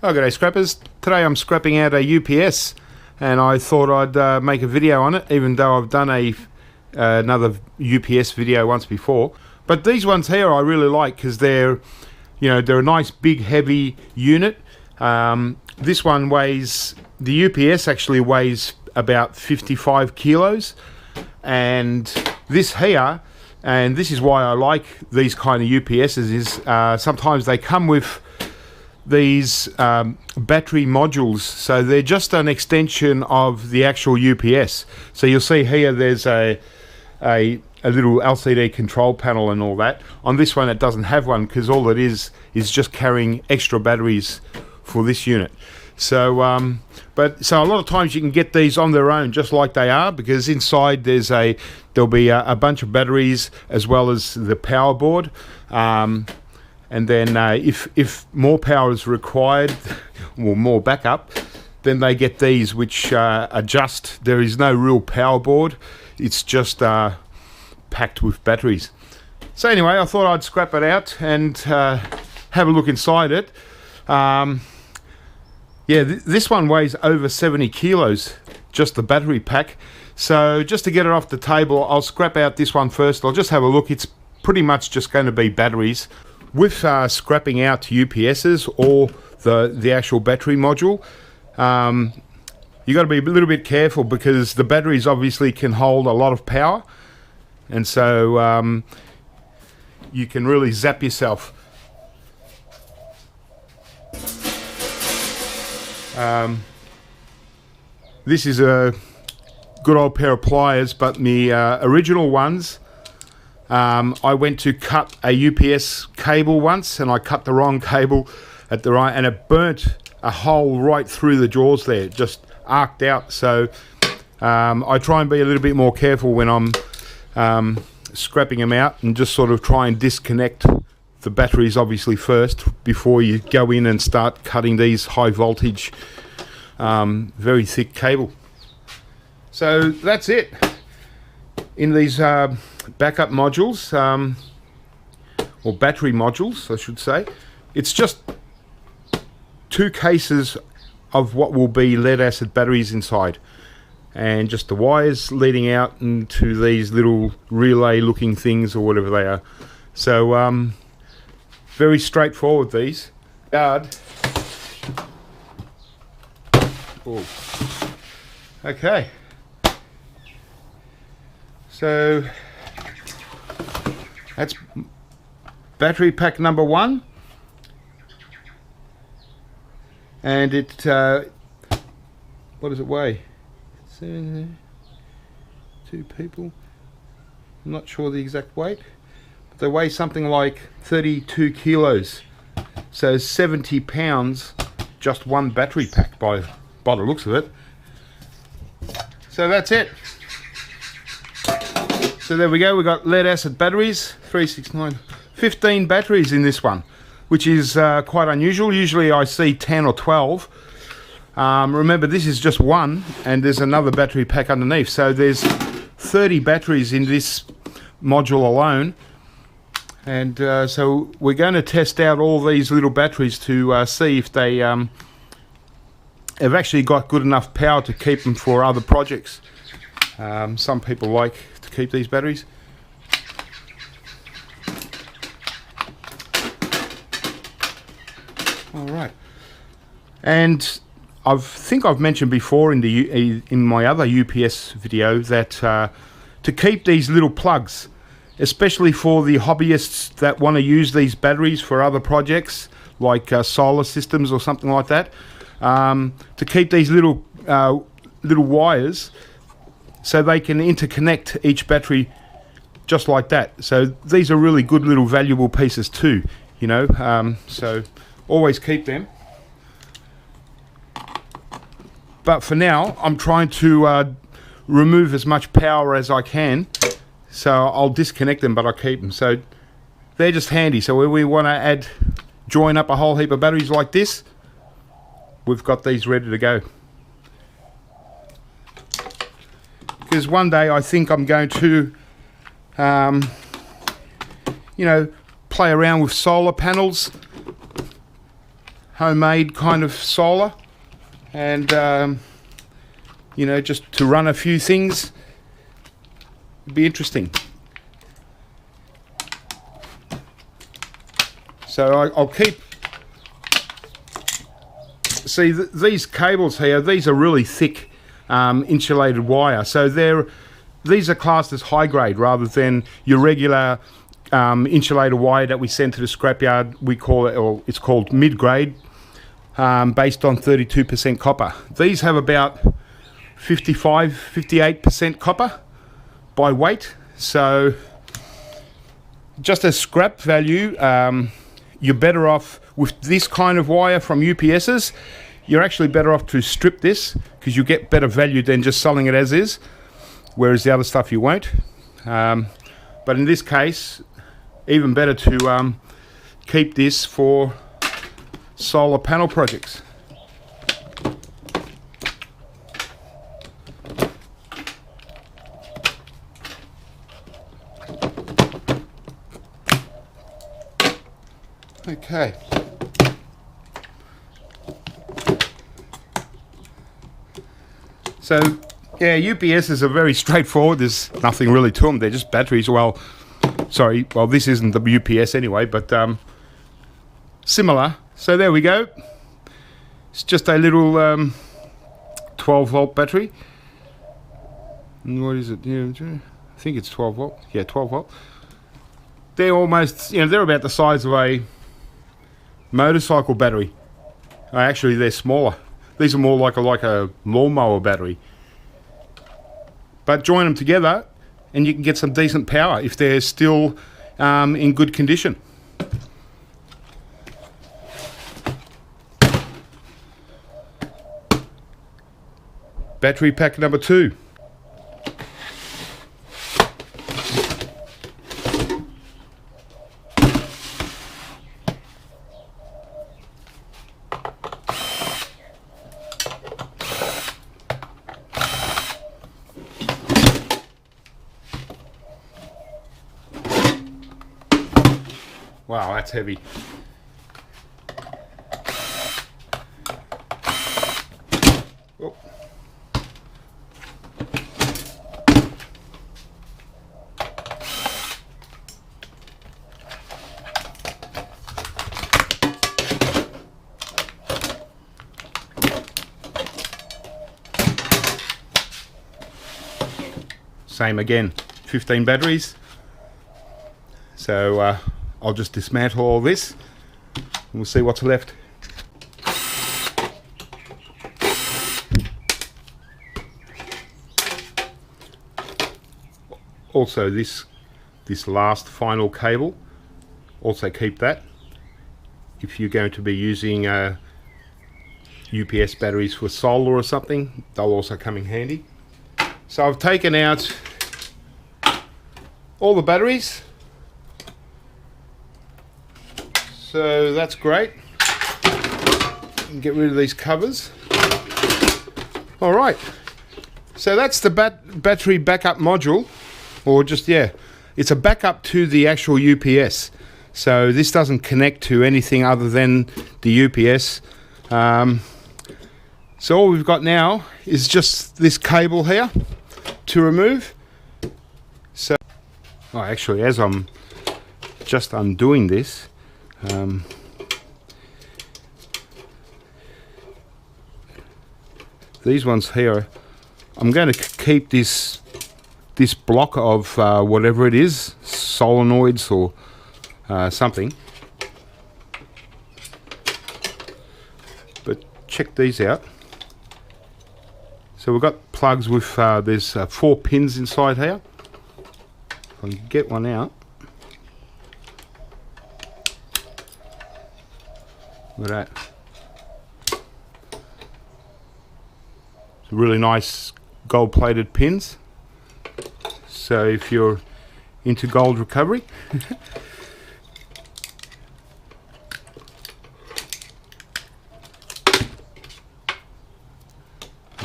Oh, g'day scrappers. Today I'm scrapping out a UPS and I thought I'd make a video on it, even though I've done another UPS video once before. But these ones here I really like because they're a nice big heavy unit. This one weighs, the UPS actually weighs about 55 kilos, and this here, and this is why I like these kind of UPSs, is sometimes they come with these battery modules, so they're just an extension of the actual UPS. So you'll see here there's a little LCD control panel and all that. On this one it doesn't have one because all it is just carrying extra batteries for this unit. So so a lot of times you can get these on their own just like they are, because inside there'll be a bunch of batteries as well as the power board. And then if more power is required, or more backup, then they get these which adjust. There is no real power board. It's just packed with batteries. So anyway, I thought I'd scrap it out and have a look inside it. This one weighs over 70 kilos, just the battery pack. So just to get it off the table, I'll scrap out this one first. I'll just have a look. It's pretty much just going to be batteries. With scrapping out UPSs or the actual battery module, you got to be a little bit careful because the batteries obviously can hold a lot of power, and so you can really zap yourself. This is a good old pair of pliers, but the original ones, I went to cut a UPS cable once and I cut the wrong cable at the right, and it burnt a hole right through the jaws there. It just arced out. So I try and be a little bit more careful when I'm scrapping them out, and just sort of try and disconnect the batteries obviously first before you go in and start cutting these high voltage very thick cable. So that's it in these backup modules, or battery modules I should say. It's just 2 cases of what will be lead acid batteries inside, and just the wires leading out into these little relay looking things or whatever they are. So very straightforward, these. Okay, so that's battery pack number 1, and it what does it weigh? 2 people, I'm not sure the exact weight, but they weigh something like 32 kilos, so 70 pounds, just one battery pack by the looks of it. So that's it. So there we go, we've got lead acid batteries, 3, 6, 9, 15 batteries in this one, which is quite unusual. Usually I see 10 or 12. Remember, this is just one, and there's another battery pack underneath, so there's 30 batteries in this module alone. And so we're going to test out all these little batteries to see if they have actually got good enough power to keep them for other projects. Some people like to keep these batteries. All right, and I think I've mentioned before in my other UPS video that to keep these little plugs, especially for the hobbyists that want to use these batteries for other projects like solar systems or something like that, to keep these little wires so they can interconnect each battery just like that. So these are really good little valuable pieces too, so always keep them. But for now I'm trying to remove as much power as I can, so I'll disconnect them but I'll keep them. So they're just handy, so when we want to join up a whole heap of batteries like this, we've got these ready to go. Because one day I think I'm going to play around with solar panels, homemade kind of solar, and you know, just to run a few things. It'd be interesting. So I'll keep. See, these cables here, these are really thick insulated wire. So these are classed as high grade rather than your regular insulated wire that we send to the scrapyard. We call it, or it's called mid grade, based on 32% copper. These have about 58% copper by weight. So just as scrap value, you're better off with this kind of wire from UPSs. You're actually better off to strip this because you get better value than just selling it as is, whereas the other stuff you won't. But in this case, even better to keep this for solar panel projects. Okay. So, yeah, UPSs are very straightforward. There's nothing really to them. They're just batteries. Well, this isn't the UPS anyway, but similar. So there we go. It's just a little 12-volt battery. And what is it? Yeah, I think it's 12 volt. Yeah, 12 volt. They're almost, they're about the size of a motorcycle battery. Actually, they're smaller. These are more like a lawnmower battery. But join them together and you can get some decent power if they're still in good condition. Battery pack number 2. Wow, that's heavy. Oh. Same again, 15 batteries. So I'll just dismantle all this and we'll see what's left. Also this last final cable, also keep that. If you're going to be using UPS batteries for solar or something, they'll also come in handy. So I've taken out all the batteries. So that's great. Get rid of these covers. All right. So that's the battery backup module, or just, it's a backup to the actual UPS. So this doesn't connect to anything other than the UPS. So all we've got now is just this cable here to remove. So, actually, as I'm just undoing this, these ones here, I'm going to keep this block of whatever it is, solenoids or something. But check these out. So we've got plugs with there's 4 pins inside here. If I can get one out. Look at that. It's really nice gold-plated pins. So if you're into gold recovery,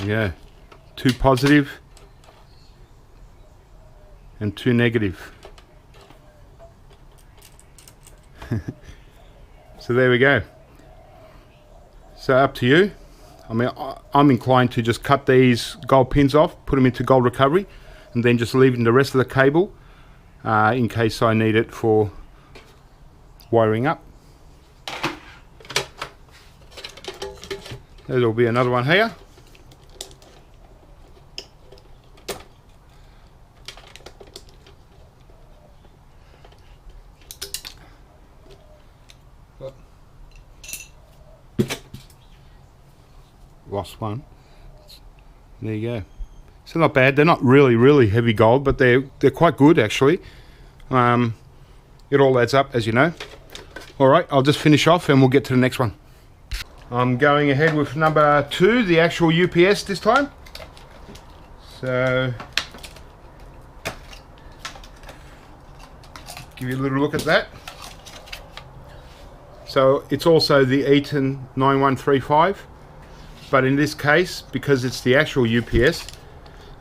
yeah, 2 positive and 2 negative. So there we go. So up to you. I mean, I'm inclined to just cut these gold pins off, put them into gold recovery, and then just leave in the rest of the cable in case I need it for wiring up. There'll be another one here. Lost one. There you go. So not bad. They're not really heavy gold, but they're quite good actually. It all adds up, as you know. All right, I'll just finish off and we'll get to the next one. I'm going ahead with number 2, the actual UPS this time. So give you a little look at that. So it's also the Eaton 9135. But in this case, because it's the actual UPS,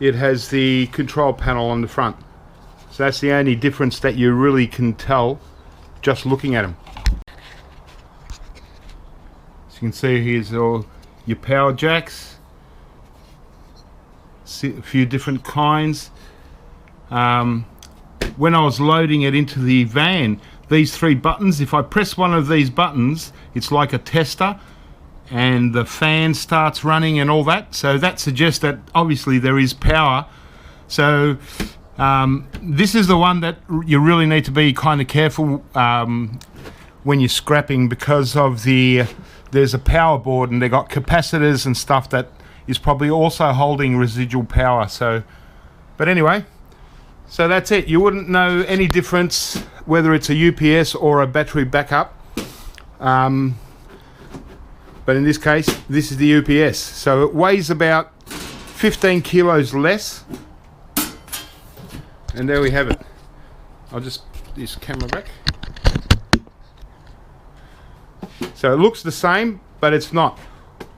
it has the control panel on the front. So that's the only difference that you really can tell just looking at them. So you can see here's all your power jacks, a few different kinds. When I was loading it into the van, these 3 buttons, if I press one of these buttons, it's like a tester, and the fan starts running and all that, so that suggests that obviously there is power. So this is the one that you really need to be kind of careful when you're scrapping, because of there's a power board and they got capacitors and stuff that is probably also holding residual power. So, but anyway, so that's it. You wouldn't know any difference whether it's a UPS or a battery backup. But in this case, this is the UPS. So it weighs about 15 kilos less. And there we have it. I'll just put this camera back. So it looks the same, but it's not.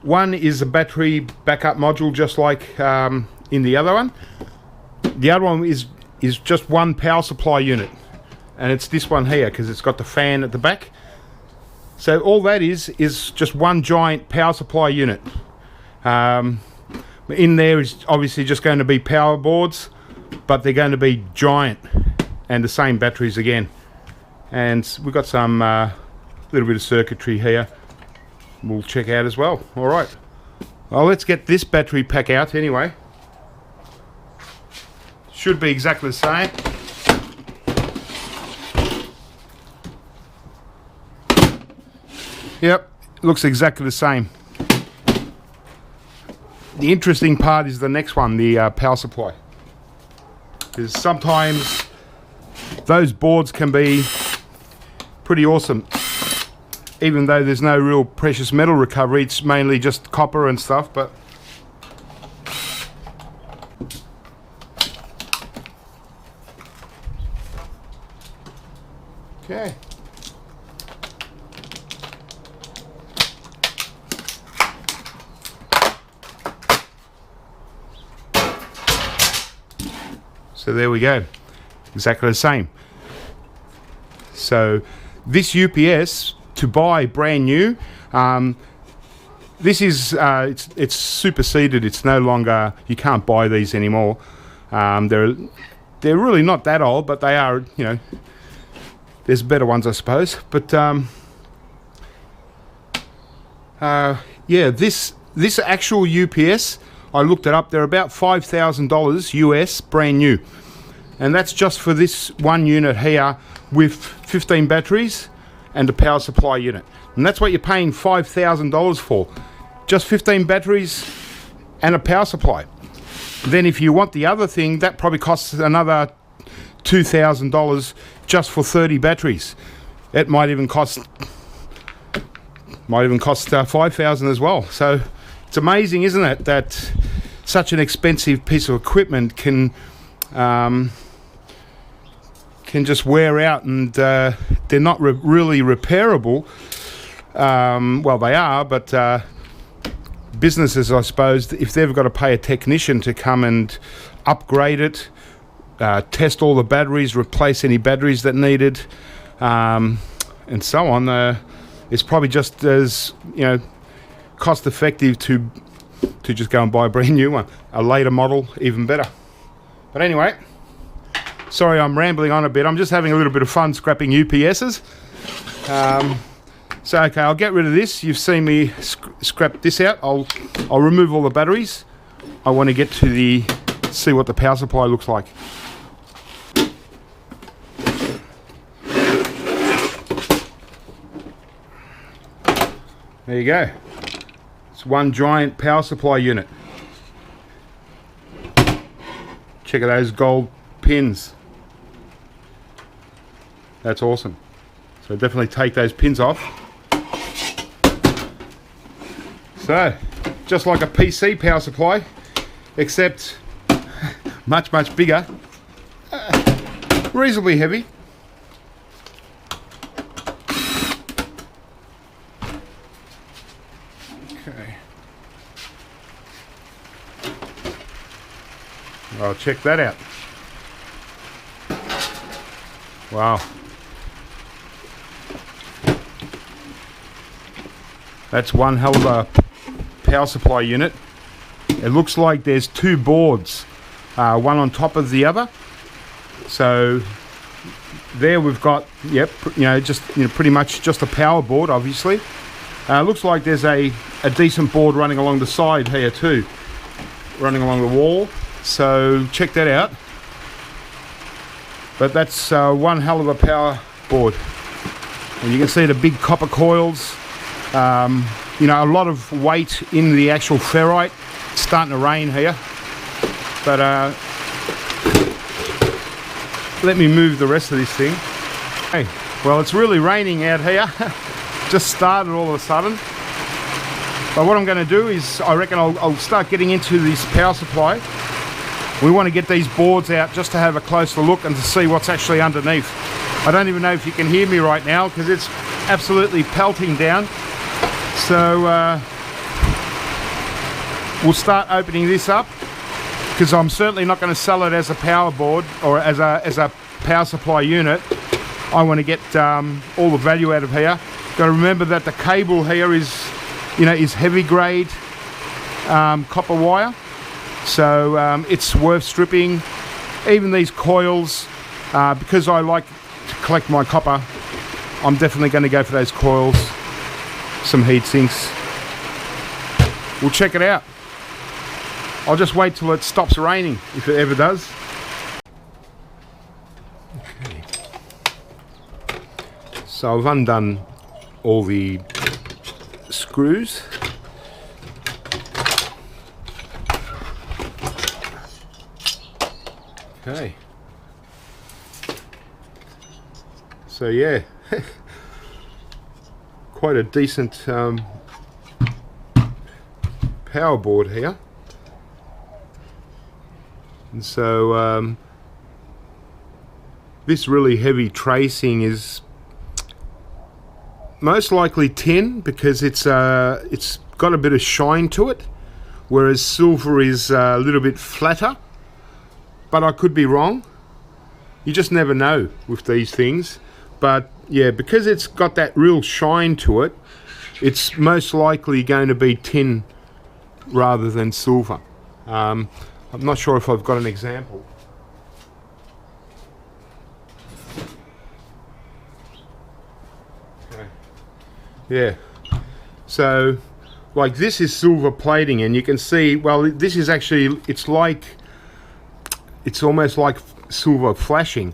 One is a battery backup module, just like in the other one. The other one is just one power supply unit. And it's this one here, because it's got the fan at the back. So all that is just one giant power supply unit. In there is obviously just going to be power boards, but they're going to be giant and the same batteries again. And we've got some little bit of circuitry here we'll check out as well. All right. Well, let's get this battery pack out anyway. Should be exactly the same. Yep, looks exactly the same. The interesting part is the next one, the power supply. Because sometimes those boards can be pretty awesome. Even though there's no real precious metal recovery, it's mainly just copper and stuff, but okay. So there we go, exactly the same. So this UPS, to buy brand new, this is it's superseded. It's no longer, you can't buy these anymore. They're really not that old, but they are, you know, there's better ones I suppose. But yeah, this actual UPS, I looked it up, they're about $5,000 US brand new, and that's just for this one unit here with 15 batteries and a power supply unit, and that's what you're paying $5,000 for, just 15 batteries and a power supply. Then if you want the other thing, that probably costs another $2,000 just for 30 batteries. It might even cost $5,000 as well. So it's amazing, isn't it, that such an expensive piece of equipment can just wear out, and they're not really repairable. Well, they are, but businesses, I suppose, if they've got to pay a technician to come and upgrade it, test all the batteries, replace any batteries that needed, and so on, it's probably just as, you know, cost effective to just go and buy a brand new one. A later model, even better. But anyway, sorry I'm rambling on a bit. I'm just having a little bit of fun scrapping UPSs. So okay, I'll get rid of this. You've seen me scrap this out. I'll remove all the batteries. I want to get to see what the power supply looks like. There you go. It's one giant power supply unit. Check out those gold pins. That's awesome. So definitely take those pins off. So, just like a PC power supply, except much bigger, reasonably heavy. Okay. Well, check that out. Wow. That's one hell of a power supply unit. It looks like there's two boards, one on top of the other. So there we've got, yep, pretty much just a power board, obviously. Looks like there's a decent board running along the side here too, running along the wall. So check that out. But that's one hell of a power board. And you can see the big copper coils. A lot of weight in the actual ferrite. It's starting to rain here. But let me move the rest of this thing. Okay, well, it's really raining out here. Just started all of a sudden. But what I'm going to do is, I reckon I'll start getting into this power supply. We want to get these boards out just to have a closer look and to see what's actually underneath. I don't even know if you can hear me right now because it's absolutely pelting down. So we'll start opening this up, because I'm certainly not going to sell it as a power board or as a power supply unit. I want to get all the value out of here. Got to remember that the cable here is heavy grade copper wire, so it's worth stripping. Even these coils, because I like to collect my copper, I'm definitely going to go for those coils. Some heat sinks. We'll check it out. I'll just wait till it stops raining, if it ever does. Okay. So I've undone all the screws. Okay. So yeah. Quite a decent power board here, and so this really heavy tracing is most likely tin, because it's got a bit of shine to it, whereas silver is a little bit flatter. But I could be wrong. You just never know with these things. But yeah, because it's got that real shine to it, it's most likely going to be tin rather than silver. I'm not sure if I've got an example. Okay. Yeah. So, like, this is silver plating, and you can see, well, this is actually, it's almost like silver flashing,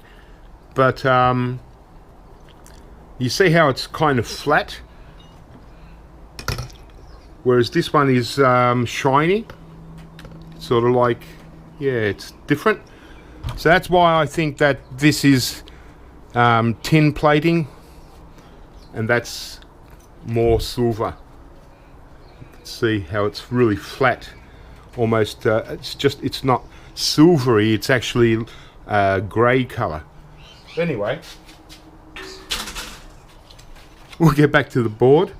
but you see how it's kind of flat, whereas this one is shiny, sort of like, yeah, it's different. So that's why I think that this is tin plating, and that's more silver. You can see how it's really flat, almost. It's not silvery, it's actually grey colour. Anyway, we'll get back to the board.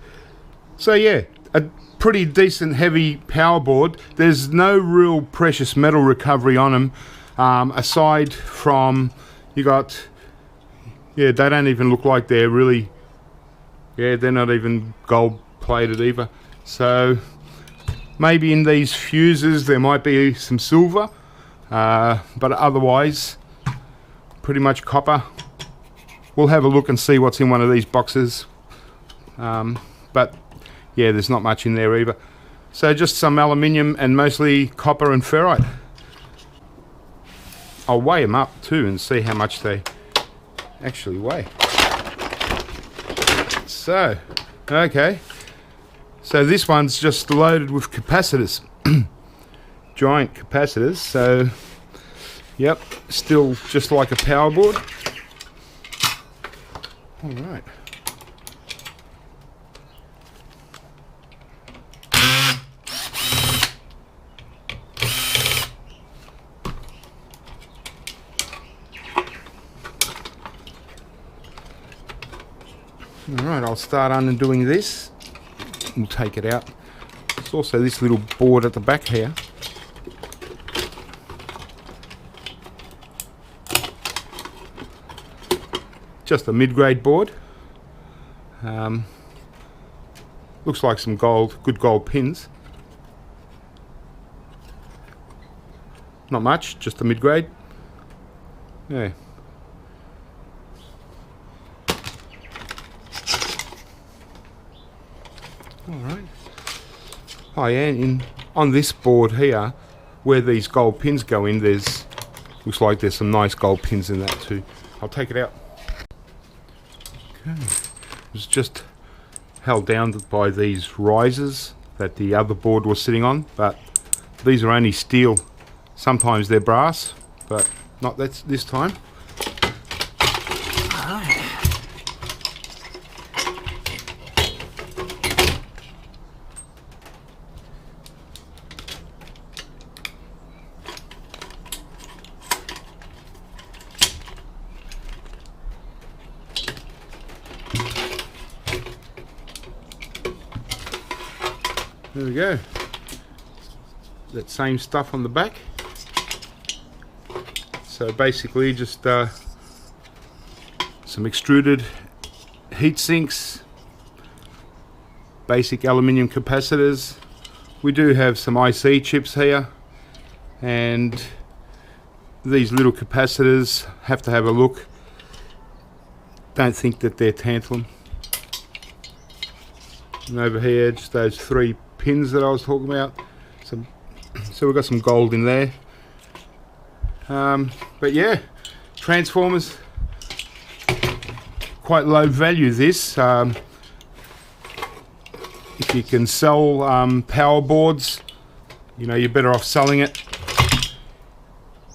So yeah, a pretty decent heavy power board. There's no real precious metal recovery on them, aside from, you got, yeah, they don't even look like they're really, yeah, they're not even gold plated either. So maybe in these fuses there might be some silver, but otherwise pretty much copper. We'll have a look and see what's in one of these boxes, but yeah, there's not much in there either. So just some aluminium and mostly copper and ferrite. I'll weigh them up too and see how much they actually weigh. So, okay. So this one's just loaded with capacitors. Giant capacitors. So, yep, still just like a power board. Alright. Alright, I'll start undoing this. We'll take it out. There's also this little board at the back here. Just a mid-grade board. Looks like some good gold pins. Not much, just a mid-grade. Yeah. Alright. Oh yeah, on this board here, where these gold pins go in, looks like there's some nice gold pins in that too. I'll take it out. Okay. It's just held down by these risers that the other board was sitting on, but these are only steel. Sometimes they're brass, but not this time. There we go. That same stuff on the back. So basically just some extruded heat sinks, basic aluminium capacitors. We do have some IC chips here, and these little capacitors, have to have a look. Don't think that they're tantalum. And over here, just those 3 pins that I was talking about. So we've got some gold in there. But yeah, transformers, quite low value this. If you can sell power boards, you know, you're better off selling it.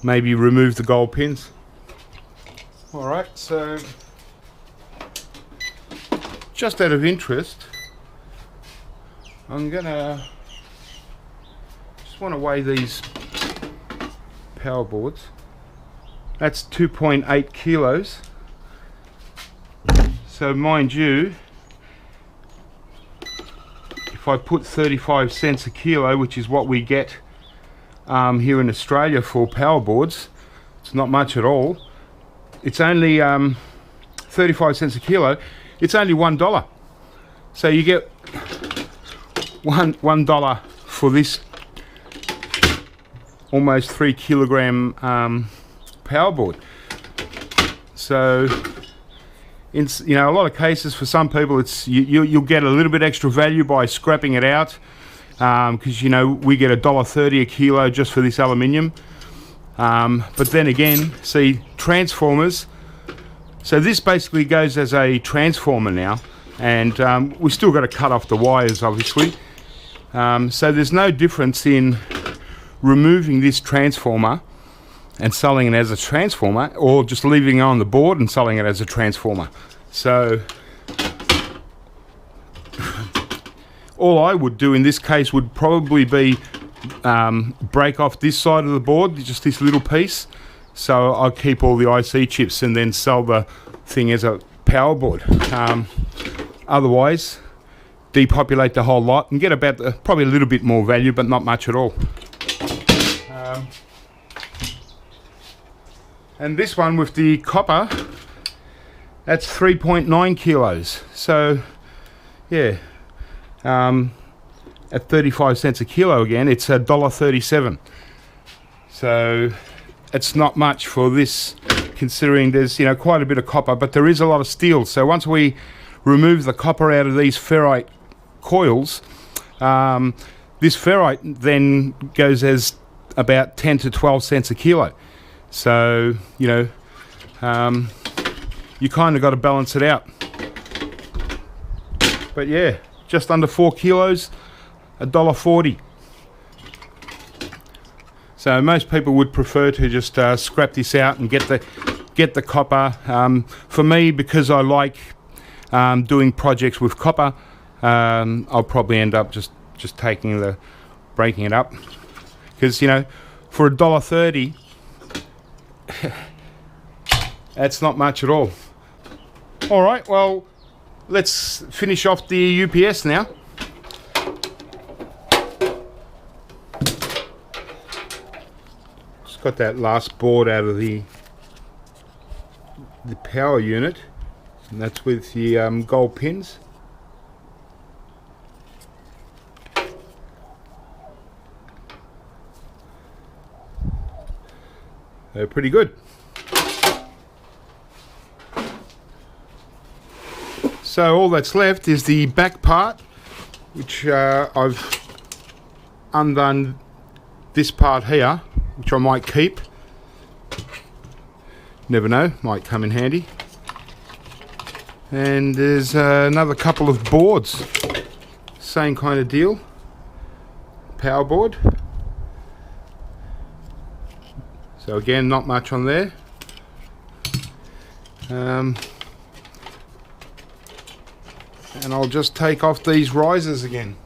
Maybe remove the gold pins. Alright, so just out of interest, I'm gonna just want to weigh these power boards. That's 2.8 kilos. So mind you, if I put 35 cents a kilo, which is what we get here in Australia for power boards, it's not much at all. It's only 35 cents a kilo. It's only $1. So you get $1 for this almost 3 kilogram power board. So in a lot of cases, for some people, it's you'll get a little bit extra value by scrapping it out, because we get $1.30 a kilo just for this aluminium. But then again, see, transformers, so this basically goes as a transformer now, and we still got to cut off the wires, obviously. So there's no difference in removing this transformer and selling it as a transformer, or just leaving it on the board and selling it as a transformer. So all I would do in this case would probably be break off this side of the board, just this little piece, so I'll keep all the IC chips and then sell the thing as a power board. Otherwise, depopulate the whole lot and get about probably a little bit more value, but not much at all. And this one with the copper, that's 3.9 kilos. So yeah, at 35 cents a kilo again, it's $1.37. So it's not much for this, considering there's, you know, quite a bit of copper, but there is a lot of steel. So once we remove the copper out of these ferrite coils, this ferrite then goes as about 10 to 12 cents a kilo. So, you know, you kind of got to balance it out. But yeah, just under 4 kilos, $1.40. So most people would prefer to just scrap this out and get the copper. For me, because I like doing projects with copper, I'll probably end up just breaking it up, because, you know, for $1.30, that's not much at all. All right, well, let's finish off the UPS now. Just got that last board out of the power unit, and that's with the gold pins. They're pretty good. So all that's left is the back part, which I've undone this part here, which I might keep. Never know, might come in handy. And there's another couple of boards, same kind of deal, power board. So again, not much on there. And I'll just take off these risers again.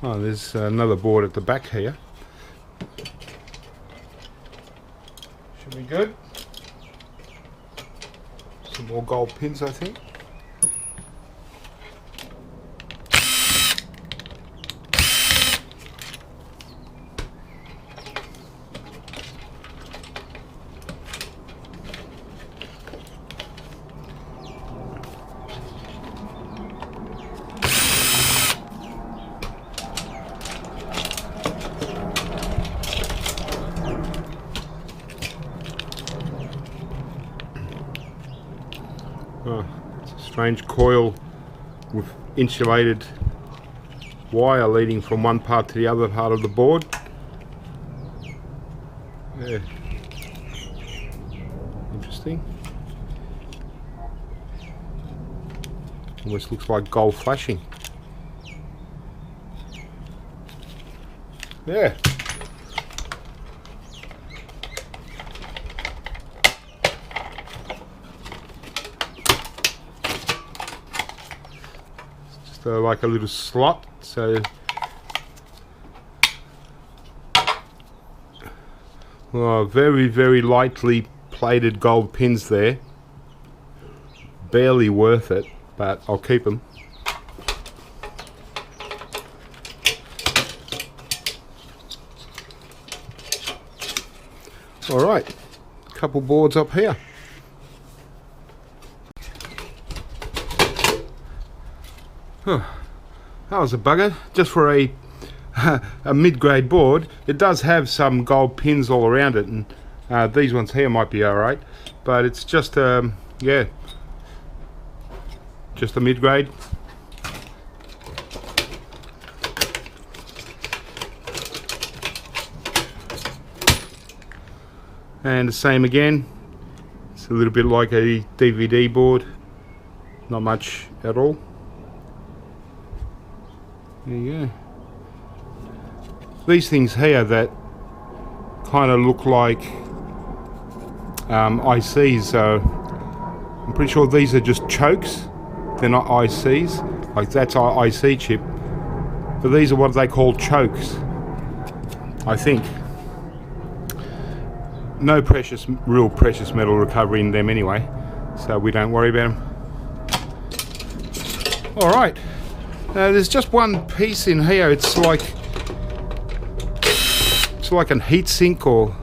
Oh, there's another board at the back here. Should be good. Some more gold pins, I think. Oh, it's a strange coil with insulated wire leading from one part to the other part of the board. Yeah. Interesting. Almost looks like gold flashing. Yeah. Like a little slot, so very, very lightly plated gold pins there. Barely worth it, but I'll keep them. All right, couple boards up here. Oh, that was a bugger. Just for a mid-grade board, it does have some gold pins all around it, and these ones here might be alright, but it's just yeah, just a mid-grade. And the same again, it's a little bit like a DVD board, not much at all. There you go. These things here that kind of look like ICs, so I'm pretty sure these are just chokes. They're not ICs, like that's our IC chip, but these are what they call chokes, I think. No real precious metal recovery in them anyway, so we don't worry about them. Alright. There's just one piece in here. It's like an heat sink, or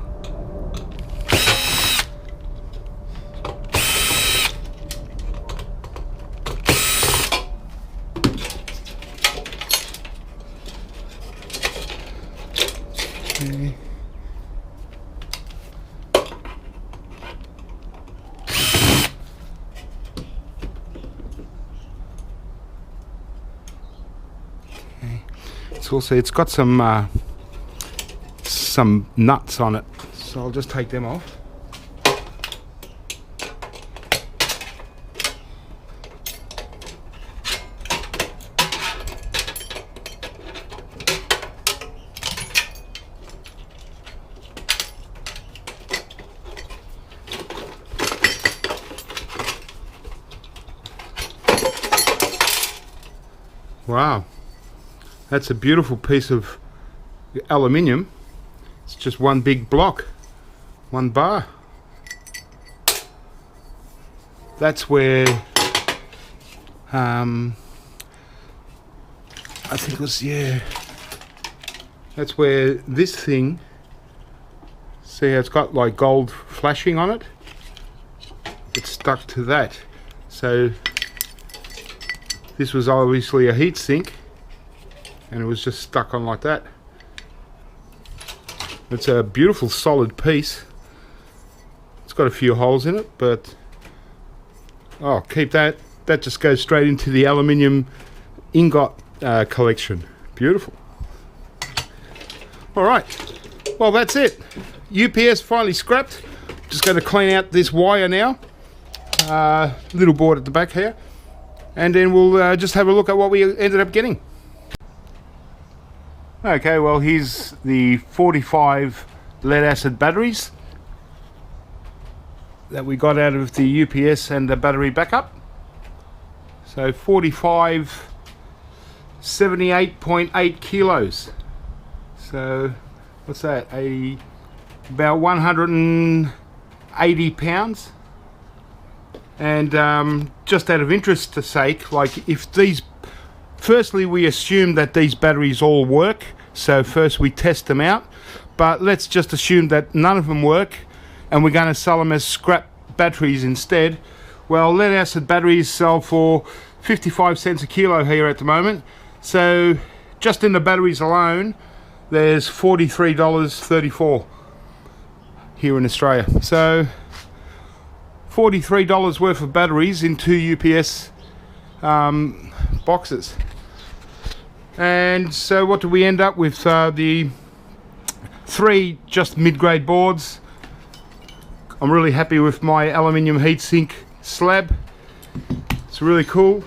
also, it's got some nuts on it, so I'll just take them off. Wow, that's a beautiful piece of aluminium. It's just one big block, one bar. That's where I think it was, yeah, that's where this thing, see how it's got like gold flashing on it? It's stuck to that. So this was obviously a heat sink, and it was just stuck on like that. It's a beautiful solid piece. It's got a few holes in it, but oh, keep that. That just goes straight into the aluminium ingot collection. Beautiful. All right, well, that's it. UPS finally scrapped. Just going to clean out this wire now. Little board at the back here. And then we'll just have a look at what we ended up getting. Okay, well, here's the 45 lead acid batteries that we got out of the UPS and the battery backup. So 45, 78.8 kilos. So what's that? About 180 pounds. And just out of interest to sake, like if these, firstly we assume that these batteries all work, so first we test them out, but let's just assume that none of them work and we're going to sell them as scrap batteries instead. Well, lead acid batteries sell for 55 cents a kilo here at the moment, so just in the batteries alone there's $43.34 here in Australia. So $43 worth of batteries in 2 UPS boxes. And so what do we end up with? The 3 just mid-grade boards. I'm really happy with my aluminium heatsink slab. It's really cool.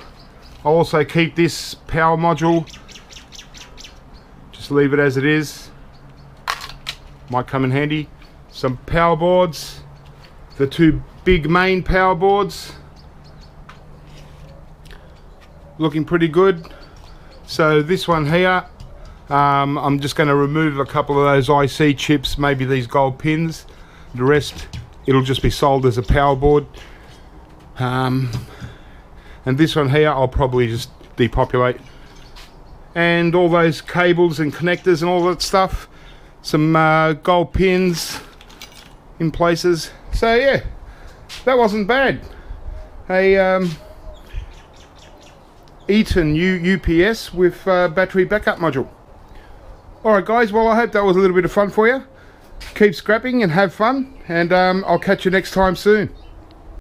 I'll also keep this power module. Just leave it as it is. Might come in handy. Some power boards. The 2 big main power boards, looking pretty good. So this one here, I'm just going to remove a couple of those IC chips, maybe these gold pins. The rest it'll just be sold as a power board. And this one here I'll probably just depopulate. And all those cables and connectors and all that stuff, some gold pins in places. So yeah, that wasn't bad. A Eaton UPS with battery backup module. Alright guys, well I hope that was a little bit of fun for you. Keep scrapping and have fun, and I'll catch you next time soon.